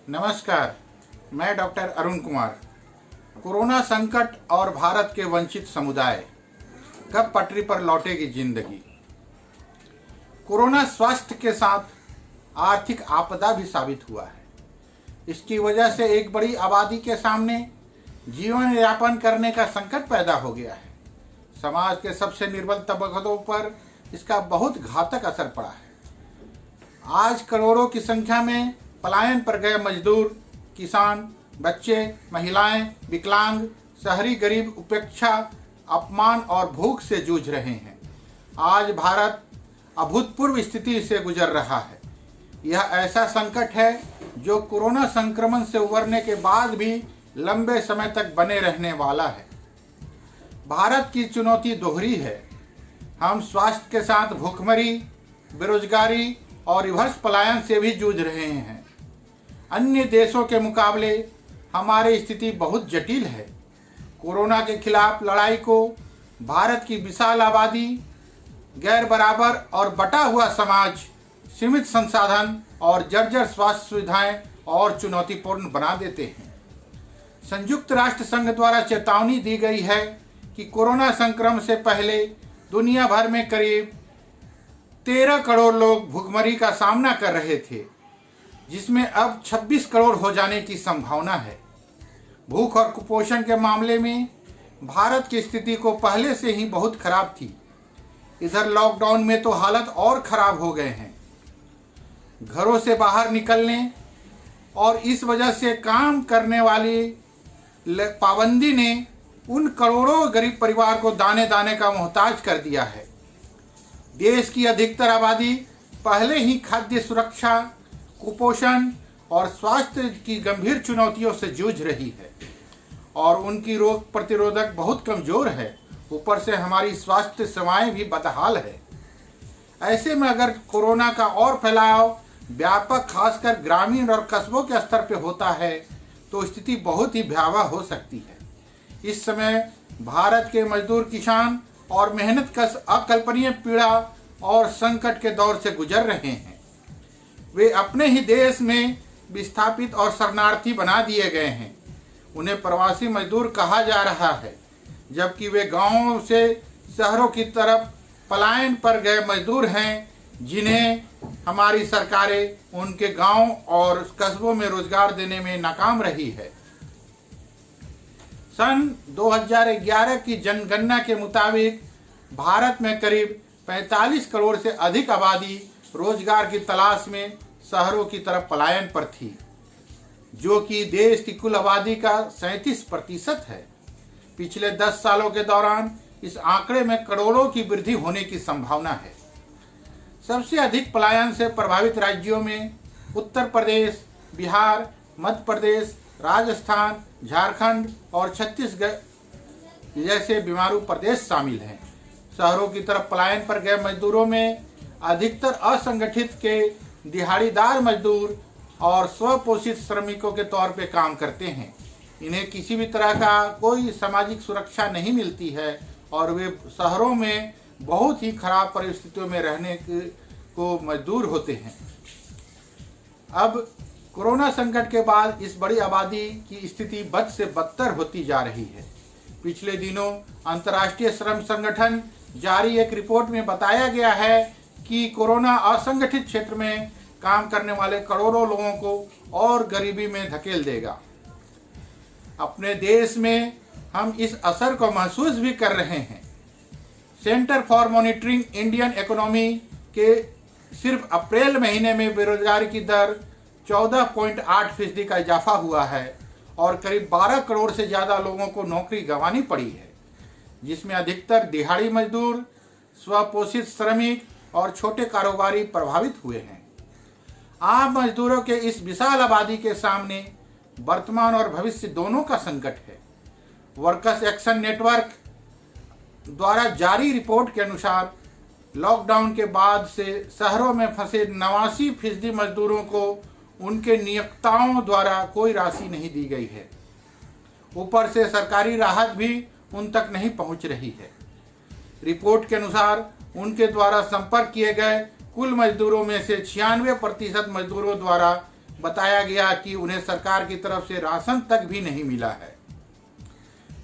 नमस्कार, मैं doctor Arun Kumar. Corona संकट और भारत के वंचित समुदाय, कब पटरी पर लौटेगी जिंदगी। कोरोना स्वास्थ्य के साथ आर्थिक आपदा भी साबित हुआ है। इसकी वजह से एक बड़ी आबादी के सामने जीवन यापन करने का संकट पैदा हो गया है। समाज के सबसे निर्बल तबकों पर इसका बहुत घातक असर पड़ा है। आज करोड़ों की संख्या में पलायन पर गए मजदूर, किसान, बच्चे, महिलाएं, विकलांग, शहरी गरीब उपेक्षा, अपमान और भूख से जूझ रहे हैं। आज भारत अभूतपूर्व स्थिति से गुजर रहा है। यह ऐसा संकट है जो कोरोना संक्रमण से उबरने के बाद भी लंबे समय तक बने रहने वाला है। भारत की चुनौती दोहरी है। हम स्वास्थ्य के साथ भूखमरी, बेरोजगारी और रिवर्स पलायन से भी जूझ रहे हैं। अन्य देशों के मुकाबले हमारी स्थिति बहुत जटिल है। कोरोना के खिलाफ लड़ाई को भारत की विशाल आबादी, गैर बराबर और बटा हुआ समाज, सीमित संसाधन और जर्जर स्वास्थ्य सुविधाएं और चुनौतीपूर्ण बना देते हैं। संयुक्त राष्ट्र संघ द्वारा चेतावनी दी गई है कि कोरोना संक्रमण से पहले दुनिया भर में करीब 13 करोड़ लोग भूखमरी का सामना कर रहे थे, जिसमें अब 26 करोड़ हो जाने की संभावना है। भूख और कुपोषण के मामले में भारत की स्थिति को पहले से ही बहुत खराब थी। इधर लॉकडाउन में तो हालत और खराब हो गए हैं। घरों से बाहर निकलने और इस वजह से काम करने वाली पाबंदी ने उन करोड़ों गरीब परिवार को दाने दाने का मोहताज कर दिया है। देश की अधिकतर आबादी पहले ही खाद्य सुरक्षा, कुपोषण और स्वास्थ्य की गंभीर चुनौतियों से जूझ रही है और उनकी रोग प्रतिरोधक बहुत कमजोर है। ऊपर से हमारी स्वास्थ्य सेवाएं भी बदहाल है। ऐसे में अगर कोरोना का और फैलाव व्यापक, खासकर ग्रामीण और कस्बों के स्तर पर होता है तो स्थिति बहुत ही भयावह हो सकती है। इस समय भारत के मजदूर, किसान और मेहनतकश अकल्पनीय पीड़ा और संकट के दौर से गुजर रहे हैं। वे अपने ही देश में विस्थापित और शरणार्थी बना दिए गए हैं। उन्हें प्रवासी मजदूर कहा जा रहा है, जबकि वे गांवों से शहरों की तरफ पलायन पर गए मजदूर हैं, जिन्हें हमारी सरकारें उनके गांव और कस्बों में रोजगार देने में नाकाम रही है। सन 2011 की जनगणना के मुताबिक भारत में करीब 45 करोड़ से अधिक आबादी रोजगार की तलाश में शहरों की तरफ पलायन पर थी, जो कि देश की कुल आबादी का 37% है। पिछले 10 सालों के दौरान इस आंकड़े में करोड़ों की वृद्धि होने की संभावना है। सबसे अधिक पलायन से प्रभावित राज्यों में उत्तर प्रदेश, बिहार, मध्य प्रदेश, राजस्थान, झारखंड और छत्तीसगढ़ जैसे बीमारू प्रदेश शामिल हैं। शहरों की तरफ पलायन पर गए मजदूरों में अधिकतर असंगठित के दिहाड़ीदार मजदूर और स्वपोषित श्रमिकों के तौर पे काम करते हैं। इन्हें किसी भी तरह का कोई सामाजिक सुरक्षा नहीं मिलती है और वे शहरों में बहुत ही खराब परिस्थितियों में रहने को मजबूर होते हैं। अब कोरोना संकट के बाद इस बड़ी आबादी की स्थिति बद से बदतर होती जा रही है। पिछले दिनों अंतर्राष्ट्रीय श्रम संगठन जारी एक रिपोर्ट में बताया गया है कि कोरोना असंगठित क्षेत्र में काम करने वाले करोड़ों लोगों को और गरीबी में धकेल देगा। अपने देश में हम इस असर को महसूस भी कर रहे हैं। Centre for monitoring Indian economy के सिर्फ अप्रैल महीने में बेरोजगारी की दर 14.8% का इजाफा हुआ है और करीब 12 करोड़ से ज़्यादा लोगों को नौकरी गंवानी पड़ी है, जिसमें अधिकतर दिहाड़ी मजदूर, स्वपोषित श्रमिक और छोटे कारोबारी प्रभावित हुए हैं। आम मजदूरों के इस विशाल आबादी के सामने वर्तमान और भविष्य दोनों का संकट है। वर्कर्स एक्शन नेटवर्क द्वारा जारी रिपोर्ट के अनुसार लॉकडाउन के बाद से शहरों में फंसे 89% मजदूरों को उनके नियोक्ताओं द्वारा कोई राशि नहीं दी गई है। ऊपर से सरकारी राहत भी उन तक नहीं पहुंच रही है। रिपोर्ट के अनुसार उनके द्वारा संपर्क किए गए कुल मजदूरों में से 96% मजदूरों द्वारा बताया गया कि उन्हें सरकार की तरफ से राशन तक भी नहीं मिला है।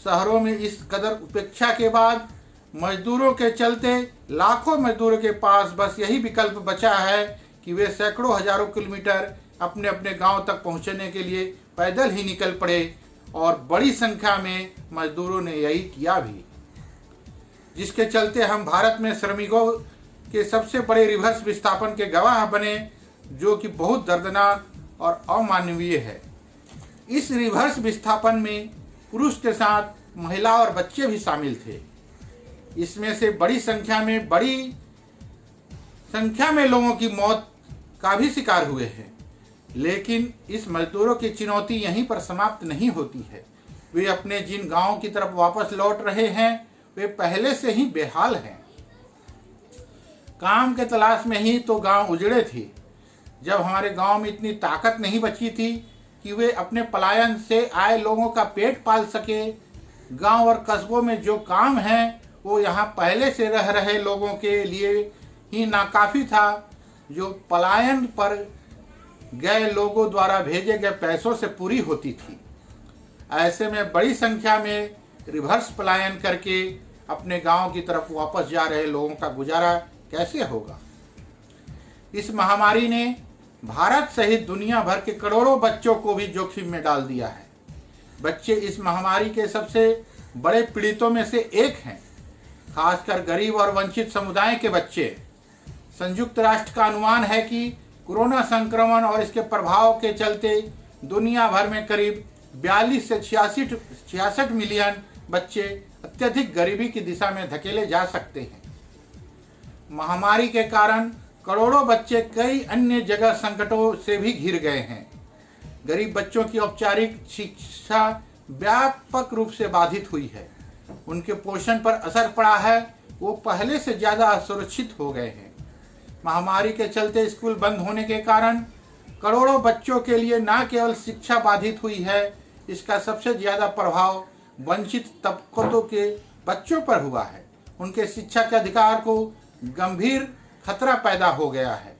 शहरों में इस कदर उपेक्षा के बाद मजदूरों के चलते लाखों मजदूरों के पास बस यही विकल्प बचा है कि वे सैकड़ों हजारों किलोमीटर अपने अपने गांव तक पहुंचने के लिए पैदल ही निकल पड़े, और बड़ी संख्या में मजदूरों ने यही किया भी, जिसके चलते हम भारत में श्रमिकों के सबसे बड़े रिवर्स विस्थापन के गवाह बने, जो कि बहुत दर्दनाक और अमानवीय है। इस रिवर्स विस्थापन में पुरुष के साथ महिला और बच्चे भी शामिल थे। इसमें से बड़ी संख्या में लोगों की मौत का भी शिकार हुए हैं। लेकिन इस मजदूरों की चुनौती यहीं पर समाप्त नहीं होती है। वे अपने जिन गांवों की तरफ वापस लौट रहे हैं वे पहले से ही बेहाल हैं। काम के तलाश में ही तो गांव उजड़े थे। जब हमारे गांव में इतनी ताकत नहीं बची थी कि वे अपने पलायन से आए लोगों का पेट पाल सके, गांव और कस्बों में जो काम है वो यहाँ पहले से रह रहे लोगों के लिए ही नाकाफी था, जो पलायन पर गए लोगों द्वारा भेजे गए पैसों से पूरी होती थी। ऐसे में बड़ी संख्या में रिवर्स पलायन करके अपने गांव की तरफ वापस जा रहे लोगों का गुजारा कैसे होगा। इस महामारी ने भारत सहित दुनिया भर के करोड़ों बच्चों को भी जोखिम में डाल दिया है। बच्चे इस महामारी के सबसे बड़े पीड़ितों में से एक हैं, खासकर गरीब और वंचित समुदाय के बच्चे। संयुक्त राष्ट्र का अनुमान है कि कोरोना संक्रमण और इसके प्रभाव के चलते दुनिया भर में करीब 42 से 66 मिलियन बच्चे अत्यधिक गरीबी की दिशा में धकेले जा सकते हैं। महामारी के कारण करोड़ों बच्चे कई अन्य जगह संकटों से भी घिर गए हैं। गरीब बच्चों की औपचारिक शिक्षा व्यापक रूप से बाधित हुई है। उनके पोषण पर असर पड़ा है, वो पहले से ज़्यादा असुरक्षित हो गए हैं। महामारी के चलते स्कूल बंद होने के कारण करोड़ों बच्चों के लिए न केवल शिक्षा बाधित हुई है, इसका सबसे ज़्यादा प्रभाव वंचित तबकों के बच्चों पर हुआ है। उनके शिक्षा के अधिकार को गंभीर खतरा पैदा हो गया है।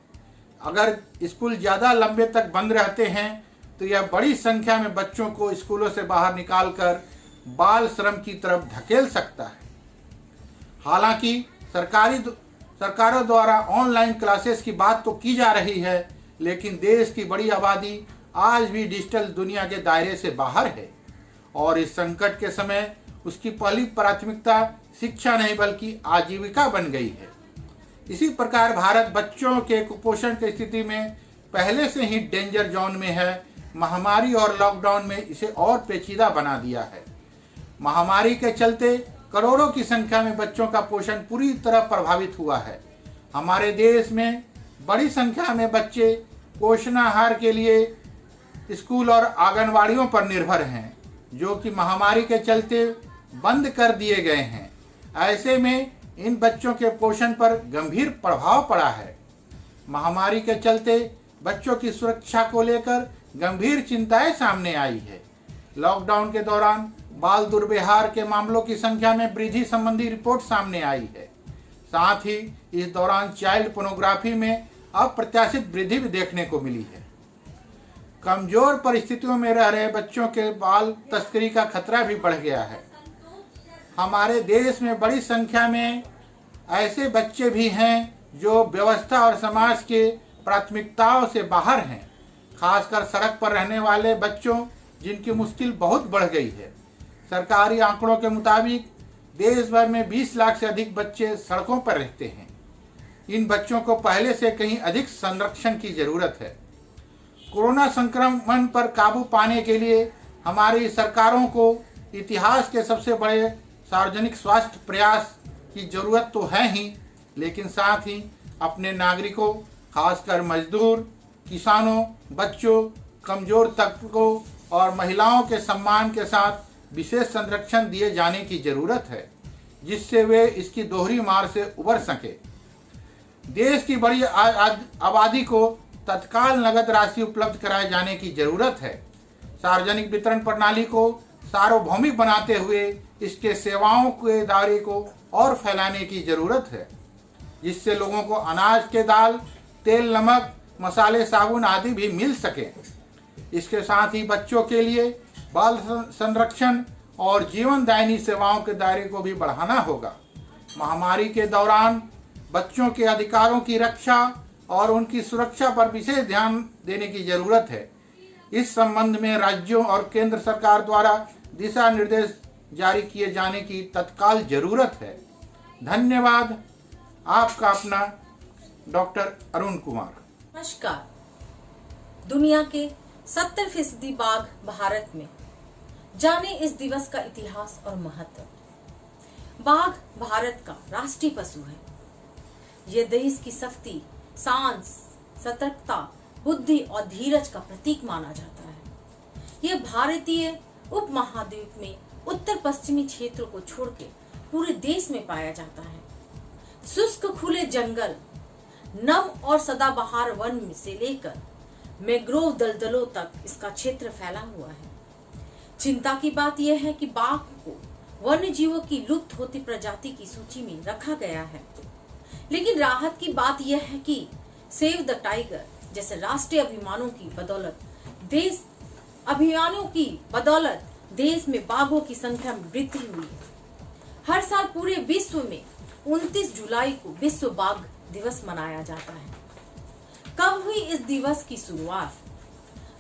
अगर स्कूल ज़्यादा लंबे तक बंद रहते हैं तो यह बड़ी संख्या में बच्चों को स्कूलों से बाहर निकालकर बाल श्रम की तरफ धकेल सकता है। हालांकि सरकारों द्वारा ऑनलाइन क्लासेस की बात तो की जा रही है, लेकिन देश की बड़ी आबादी आज भी डिजिटल दुनिया के दायरे से बाहर है, और इस संकट के समय उसकी पहली प्राथमिकता शिक्षा नहीं बल्कि आजीविका बन गई है। इसी प्रकार भारत बच्चों के कुपोषण की स्थिति में पहले से ही डेंजर जोन में है। महामारी और लॉकडाउन में इसे और पेचीदा बना दिया है। महामारी के चलते करोड़ों की संख्या में बच्चों का पोषण पूरी तरह प्रभावित हुआ है। हमारे देश में बड़ी संख्या में बच्चे पोषणाहार के लिए स्कूल और आंगनवाड़ियों पर निर्भर हैं, जो कि महामारी के चलते बंद कर दिए गए हैं। ऐसे में इन बच्चों के पोषण पर गंभीर प्रभाव पड़ा है। महामारी के चलते बच्चों की सुरक्षा को लेकर गंभीर चिंताएं सामने आई है। लॉकडाउन के दौरान बाल दुर्व्यवहार के मामलों की संख्या में वृद्धि संबंधी रिपोर्ट सामने आई है। साथ ही इस दौरान चाइल्ड पोर्नोग्राफी में अप्रत्याशित वृद्धि भी देखने को मिली है। कमजोर परिस्थितियों में रह रहे बच्चों के बाल तस्करी का खतरा भी बढ़ गया है। हमारे देश में बड़ी संख्या में ऐसे बच्चे भी हैं जो व्यवस्था और समाज के प्राथमिकताओं से बाहर हैं, खासकर सड़क पर रहने वाले बच्चों, जिनकी मुश्किल बहुत बढ़ गई है। सरकारी आंकड़ों के मुताबिक देश भर में 20 लाख से अधिक बच्चे सड़कों पर रहते हैं। इन बच्चों को पहले से कहीं अधिक संरक्षण की जरूरत है। कोरोना संक्रमण पर काबू पाने के लिए हमारी सरकारों को इतिहास के सबसे बड़े सार्वजनिक स्वास्थ्य प्रयास की जरूरत तो है ही, लेकिन साथ ही अपने नागरिकों, खासकर मजदूर, किसानों, बच्चों, कमजोर तबकों और महिलाओं के सम्मान के साथ विशेष संरक्षण दिए जाने की जरूरत है, जिससे वे इसकी दोहरी मार से उबर सके। देश की बड़ी आबादी को तत्काल नगद राशि उपलब्ध कराए जाने की जरूरत है। सार्वजनिक वितरण प्रणाली को सार्वभौमिक बनाते हुए इसके सेवाओं के दायरे को और फैलाने की जरूरत है, जिससे लोगों को अनाज के दाल, तेल, नमक मसाले, साबुन आदि भी मिल सके। इसके साथ ही बच्चों के लिए बाल संरक्षण और जीवनदायिनी सेवाओं के दायरे को भी बढ़ाना होगा। महामारी के दौरान बच्चों के अधिकारों की रक्षा और उनकी सुरक्षा पर विशेष ध्यान देने की जरूरत है। इस संबंध में राज्यों और केंद्र सरकार द्वारा दिशा निर्देश जारी किए जाने की तत्काल जरूरत है। धन्यवाद। आपका अपना डॉक्टर अरुण कुमार। नमस्कार। दुनिया के 70% बाघ भारत में, जाने इस दिवस का इतिहास और महत्व। बाघ भारत का राष्ट्रीय पशु है। यह देश की शक्ति, शांति, सतर्कता, बुद्धि और धीरज का प्रतीक माना जाता है। यह भारतीय उपमहाद्वीप में उत्तर पश्चिमी क्षेत्रों को छोड़कर पूरे देश में पाया जाता है। शुष्क खुले जंगल, नम और सदाबहार वन से लेकर मैंग्रोव दलदलों तक इसका क्षेत्र फैला हुआ है। चिंता की बात यह है कि बाघ को वन्य जीवों की लुप्त होती प्रजाति की सूची में रखा गया है, लेकिन राहत की बात यह है कि सेव द टाइगर जैसे राष्ट्रीय अभियानों की बदौलत देश में बाघों की संख्या में वृद्धि हुई है। हर साल पूरे विश्व में 29 जुलाई को विश्व बाघ दिवस मनाया जाता है। कब हुई इस दिवस की शुरुआत?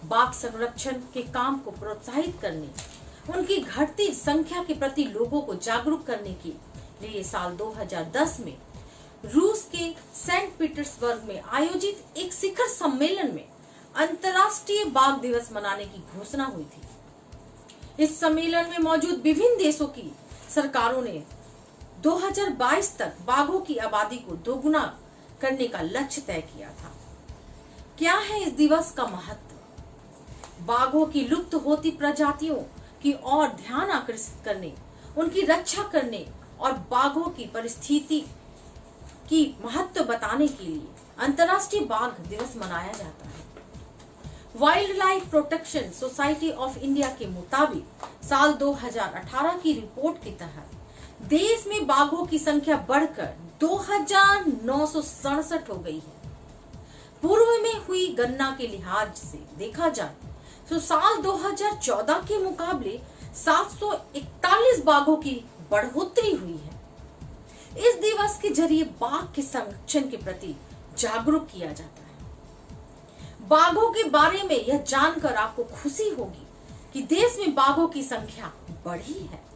बाघ संरक्षण के काम को प्रोत्साहित करने, उनकी घटती संख्या के प्रति लोगों को जागरूक करने के लिए साल 2010 में रूस के सेंट पीटर्सबर्ग में आयोजित एक शिखर सम्मेलन में अंतर्राष्ट्रीय बाघ दिवस मनाने की घोषणा हुई थी। इस सम्मेलन में मौजूद विभिन्न देशों की सरकारों ने 2022 तक बाघों की आबादी को दोगुना करने का लक्ष्य तय किया था। क्या है इस दिवस का महत्व? बाघों की लुप्त होती प्रजातियों की ओर ध्यान आकर्षित करने, उनकी रक्षा करने और बाघों की परिस्थिति की महत्व बताने के लिए अंतर्राष्ट्रीय बाघ दिवस मनाया जाता है। Wild life protection society of India के मुताबिक साल 2018 की रिपोर्ट के तहत देश में बाघों की संख्या बढ़कर 2967 हो गई है। पूर्व में हुई गणना के लिहाज से देखा जाए तो साल 2014 के मुकाबले 741 बाघों की बढ़ोतरी हुई है। इस दिवस के जरिए बाघ के संरक्षण के प्रति जागरूक किया जाता है। बाघों के बारे में यह जानकर आपको खुशी होगी कि देश में बाघों की संख्या बढ़ी है।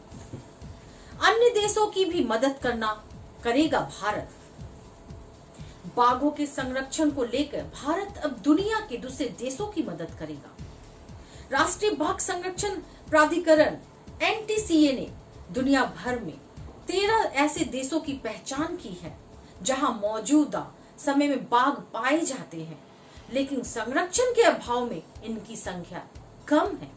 अन्य देशों की भी मदद करेगा भारत। बाघों के संरक्षण को लेकर भारत अब दुनिया के दूसरे देशों की मदद करेगा। राष्ट्रीय बाघ संरक्षण प्राधिकरण NTCA ने दुनिया भर में 13 ऐसे देशों की पहचान की है जहां मौजूदा समय में बाघ पाए जाते हैं, लेकिन संरक्षण के अभाव में इनकी संख्या कम है।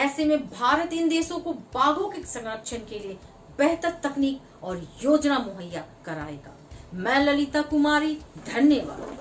ऐसे में भारत इन देशों को बाघों के संरक्षण के लिए बेहतर तकनीक और योजना मुहैया कराएगा। मैं ललिता कुमारी, धन्यवाद।